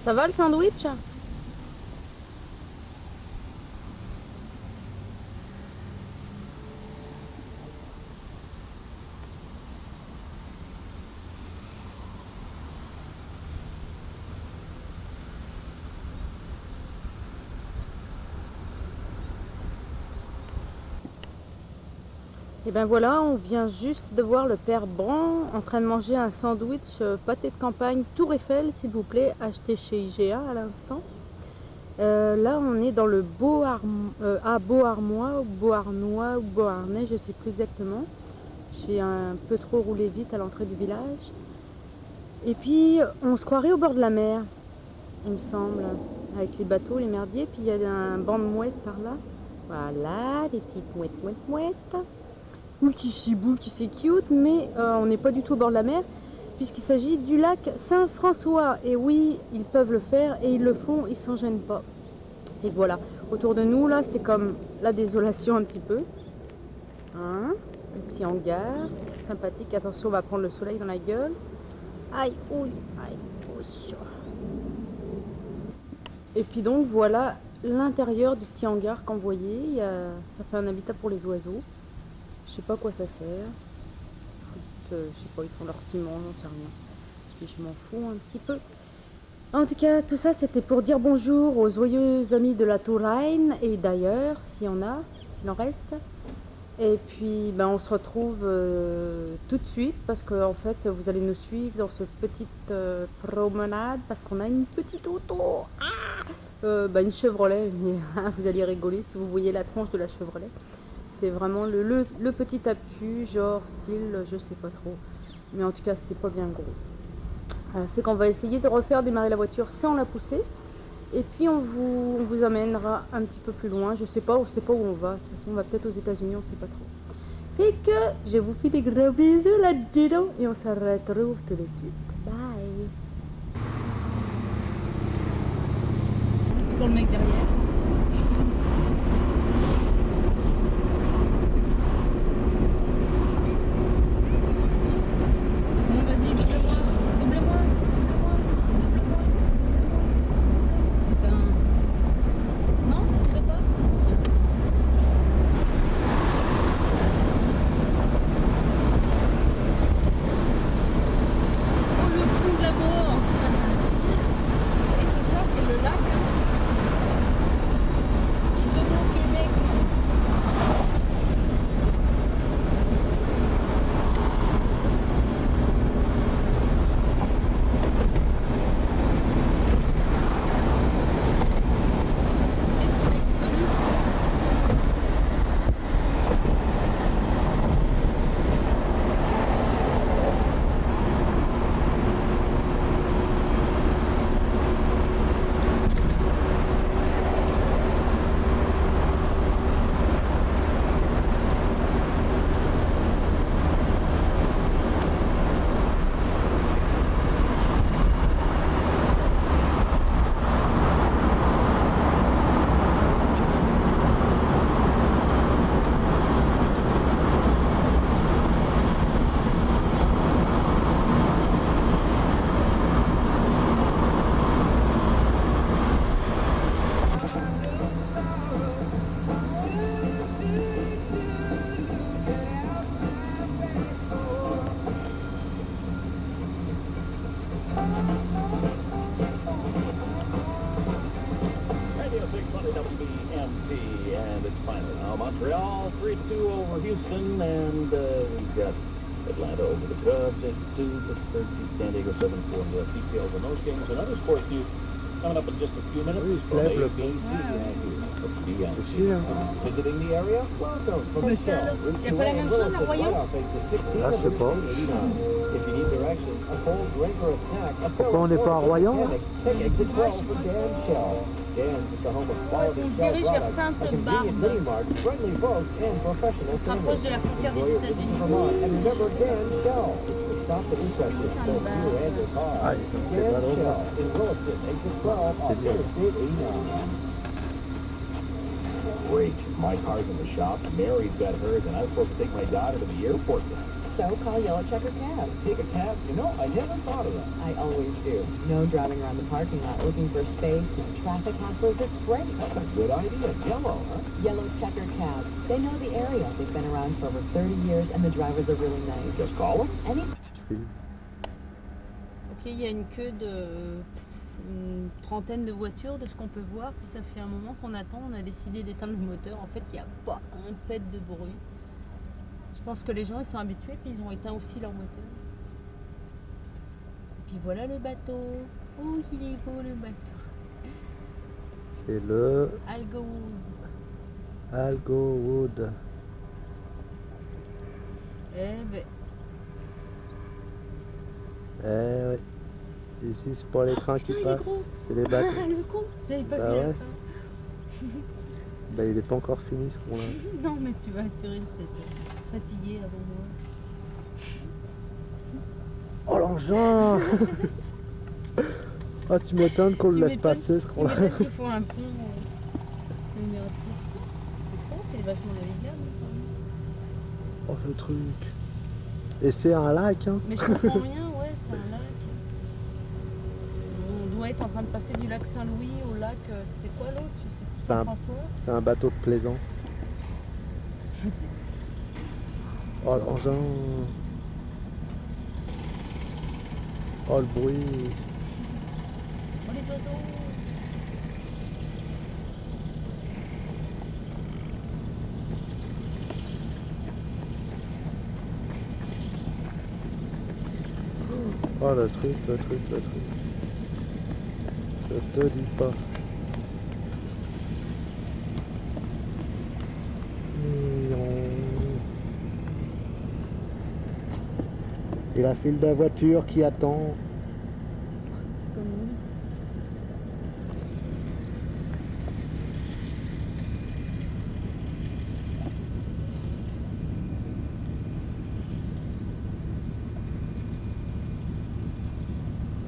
Ça va le sandwich? Et ben voilà, on vient juste de voir le père Bran en train de manger un sandwich pâté de campagne Tour Eiffel, s'il vous plaît, acheté chez IGA à l'instant. Là, on est dans le Beauharnois ou Beauharnois ou Beauharnais, je sais plus exactement. J'ai un peu trop roulé vite à l'entrée du village. Et puis, on se croirait au bord de la mer, il me semble, avec les bateaux, les merdiers. Puis il y a un banc de mouettes par là. Voilà, des petites mouettes. Oui, qui chiboule, qui c'est cute, mais on n'est pas du tout au bord de la mer, puisqu'il s'agit du lac Saint-François. Et oui, ils peuvent le faire et ils le font, ils s'en gênent pas. Et voilà, autour de nous, là, c'est comme la désolation un petit peu. Hein, un petit hangar, sympathique. Attention, on va prendre le soleil dans la gueule. Aïe, ouille, aïe, ouille. Et puis donc, voilà l'intérieur du petit hangar qu'on voyait. Ça fait un habitat pour les oiseaux. Je sais pas à quoi ça sert. Je sais pas, ils font leur ciment, j'en sais rien. Puis je m'en fous un petit peu. En tout cas, tout ça c'était pour dire bonjour aux joyeux amis de la Touraine et d'ailleurs, s'il y en a, s'il en reste. Et puis ben, on se retrouve tout de suite parce que en fait vous allez nous suivre dans cette petite promenade parce qu'on a une petite auto. Une Chevrolet, vous allez rigoler si vous voyez la tronche de la Chevrolet. C'est vraiment le petit appuis, genre style, je sais pas trop. Mais en tout cas, c'est pas bien gros. Fait qu'on va essayer de refaire démarrer la voiture sans la pousser. Et puis on vous amènera un petit peu plus loin. Je sais pas, on sait pas où on va. De toute façon, on va peut-être aux États-Unis, on sait pas trop. Fait que je vous fais des gros bisous là-dedans et on se retrouve tout de suite. Bye. C'est pour le mec derrière. Montreal 3-2 over Houston, and we've got Atlanta over the Cubs 8-2, Pittsburgh beat San Diego 7-4. The details on those games and other sports news coming up in just a few minutes. Visiting the area, welcome from Michelle. Il n'y a pas la même chose à Royan? Ah, je sais pas. If you need directions, a cold drink or a snack. Pourquoi on n'est pas à Royan? Exit 12 for Dan Shell. Dan's is the home of quality On se Shell dirige vers products, a Sainte-Barbe. convenient mini mart, friendly folks, and professional On se rapproche de la frontière des Enjoy your visit to États-Unis. Vermont. And remember Dan Shell. Stop the inspection of both you and your car. Ah, ils sont Dan pas drôles. Shell in Williston, exit 12 off bien. Interstate 89. Great. My car's in the shop. Mary's got hers, and I'm supposed to take my daughter to the airport tonight. So call Yellow Checker Cab. Take a cab? You know, I never thought of that. I always do. No driving around the parking lot looking for space, no traffic hassles. It's great. That's a good idea. Yellow, huh? Yellow Checker Cab. They know the area. They've been around for over 30 years, and the drivers are really nice. Just call them. Any Je filme. Ok, il y a une queue de une trentaine de voitures de ce qu'on peut voir. Puis ça fait un moment qu'on attend. On a décidé d'éteindre le moteur. En fait, il n'y a pas un pet de bruit. Je pense que les gens ils sont habitués. Puis ils ont éteint aussi leur moteur. Et puis voilà le bateau. Oh, il est beau le bateau. C'est le Algowood. Algowood. Eh ben, Eh oui. Ici, c'est pour les trains putain, qui il est passent. gros. C'est les bateaux. Ah, le con. J'avais pas Bah vu la ouais. fin. Bah, il est pas encore fini ce qu'on a. Non, mais tu risques d'être fatigué avant moi. Oh l'engin. Ah, tu m'étonnes qu'on le Tu laisse m'étonnes- passer ce Tu qu'on a. m'étonnes qu'il faut un pont numéroté. Putain, c'est trop, c'est vachement navigable. Quand même. Oh le truc. Et c'est un lac, hein. Mais je comprends rien, ouais, c'est un lac. On doit être en train de passer du lac Saint-Louis au lac, c'était quoi l'autre? Je sais plus, C'est un- Saint-François. C'est un bateau de plaisance. Oh l'engin. Oh le bruit. Oh les oiseaux. Oh le truc, le truc, le truc. Je te dis pas. Et la file de voiture qui attend. Comme nous.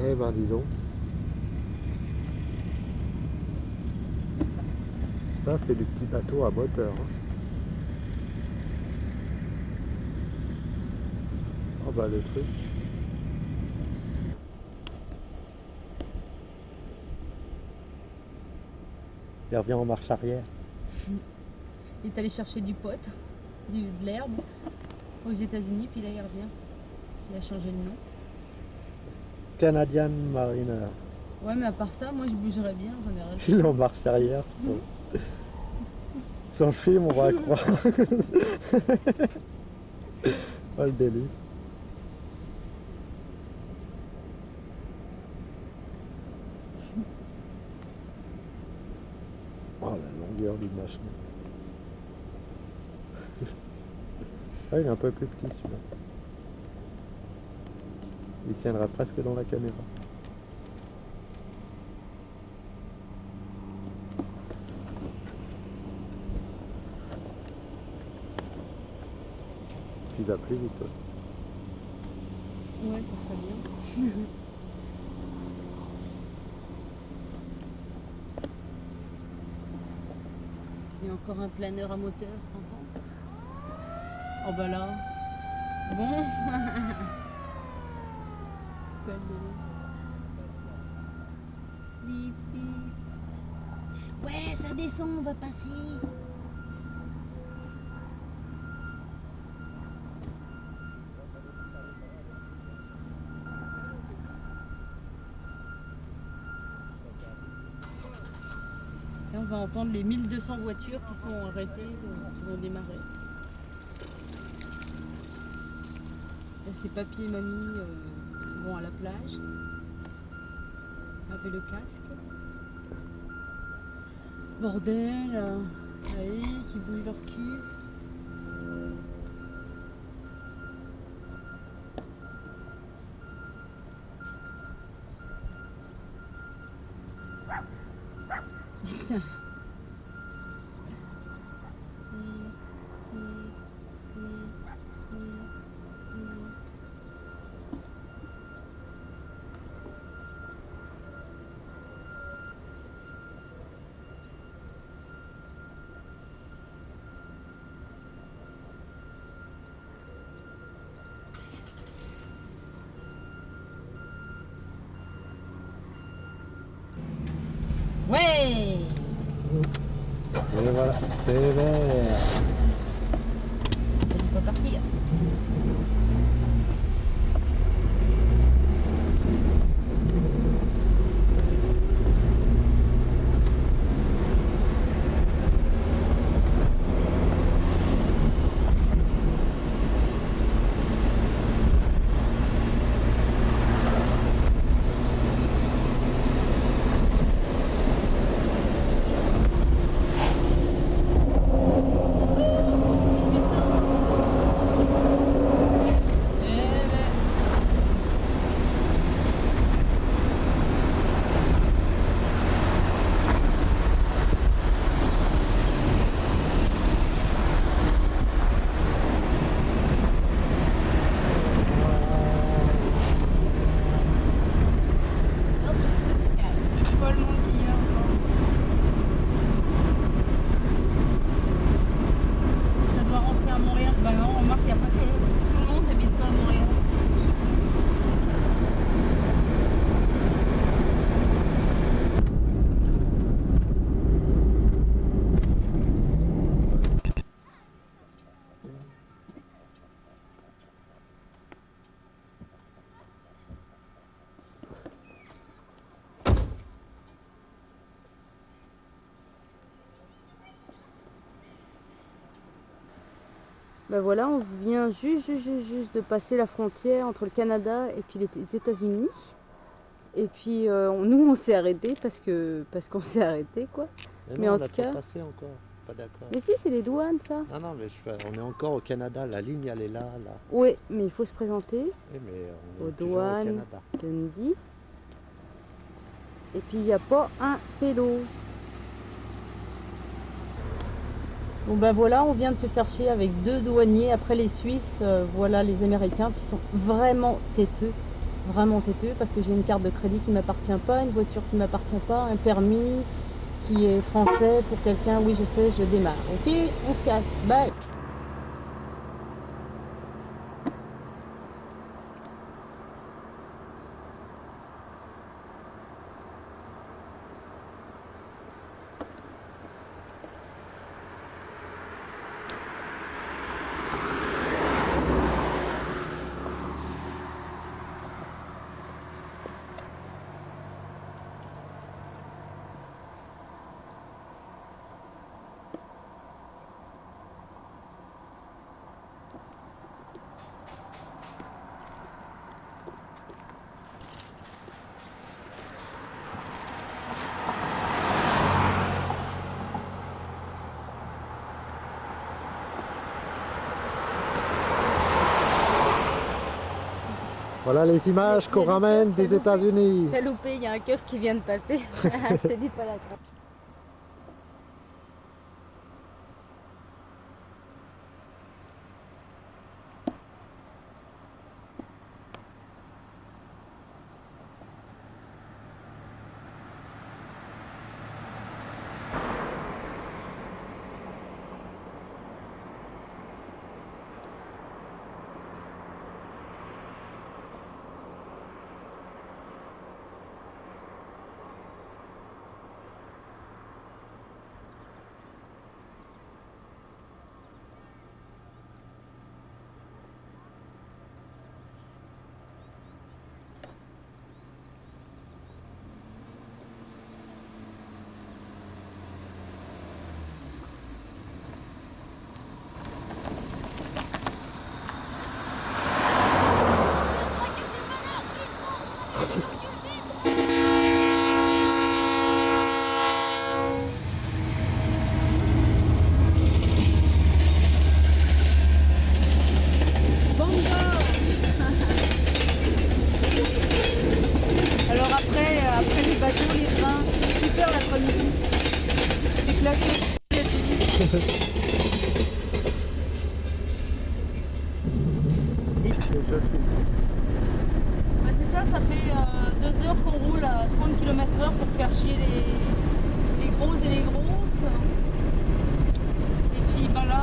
Eh ben dis donc. Ça c'est du petit bateau à moteur. Hein. Oh bah le truc. Il revient en marche arrière. Il est allé chercher du pot, de l'herbe aux États-Unis, puis là il revient. Il a changé de nom. Canadian Mariner. Ouais, mais à part ça, moi je bougerais bien en général. Il est en marche arrière. Sur le film, on va croire. Oh le délire. Oh la longueur du machin. Ah, il est un peu plus petit celui-là. Il tiendra presque dans la caméra. Il va plus vite. Ouais. Ouais, ça serait bien. Il y a encore un planeur à moteur, t'entends? Oh bah là. Bon. C'est quoi le délire? Bip, bip. Ouais, ça descend, on va passer. Et on va entendre les 1200 voitures qui sont arrêtées, qui vont démarrer. Là, c'est papy et mamie vont à la plage avec le casque. Bordel, allez, qui bouillent leur cul. voilà, c'est vert. Il peut partir. Ben voilà, on vient juste de passer la frontière entre le Canada et puis les États-Unis. Et puis nous on s'est arrêté parce qu'on s'est arrêté quoi. Mais non, en on a tout cas. pas passé encore, pas d'accord. Mais si, c'est les douanes ça. Non, mais on est encore au Canada, la ligne elle est là. Oui, mais il faut se présenter Oui, mais on est aux toujours au douanes Canada. Dundee. Et puis il n'y a pas un pélos. Bon ben voilà, on vient de se faire chier avec 2 douaniers. Après les Suisses, voilà les Américains qui sont vraiment têteux. Vraiment têteux parce que j'ai une carte de crédit qui ne m'appartient pas, une voiture qui ne m'appartient pas, un permis qui est français pour quelqu'un. Oui, je sais, je démarre. Ok, on se casse. Bye. Voilà les images qu'on ramène des États-Unis. T'as loupé, il y a un keuf qui vient de passer. Je te dis pas la trace. Bah c'est ça, ça fait 2 heures qu'on roule à 30 km/h pour faire chier les gros et les grosses. Et puis bah là,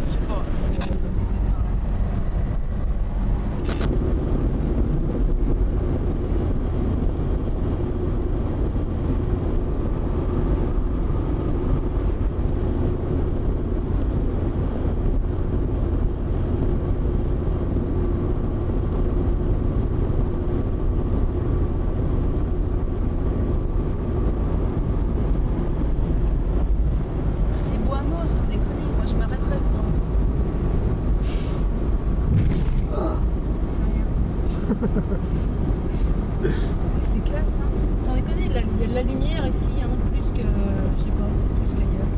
je sais pas. C'est classe, hein. Sans déconner, il y a de la lumière ici, hein, plus que, je sais pas, plus qu'ailleurs.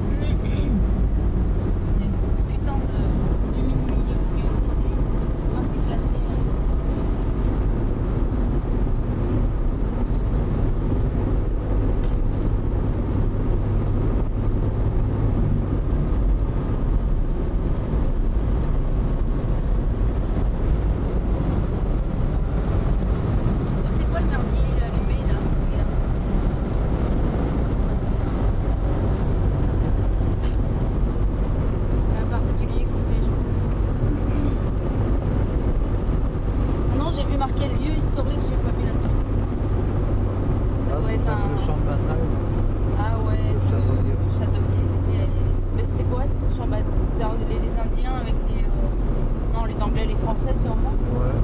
Il y a une putain de luminosité. Ah, c'est classe d'ailleurs. Oh, c'est quoi le merdier allumé là? Regarde. C'est quoi, c'est ça? C'est un particulier qui se fait jour. Non, j'ai vu marquer le lieu historique, j'ai pas vu la suite. Ça doit être un. Le champ de bataille. Ah ouais, Le Châteauguay. le Châteauguay. Mais c'était quoi? C'était les Indiens avec les. Non, les Anglais, les Français sûrement. Ouais.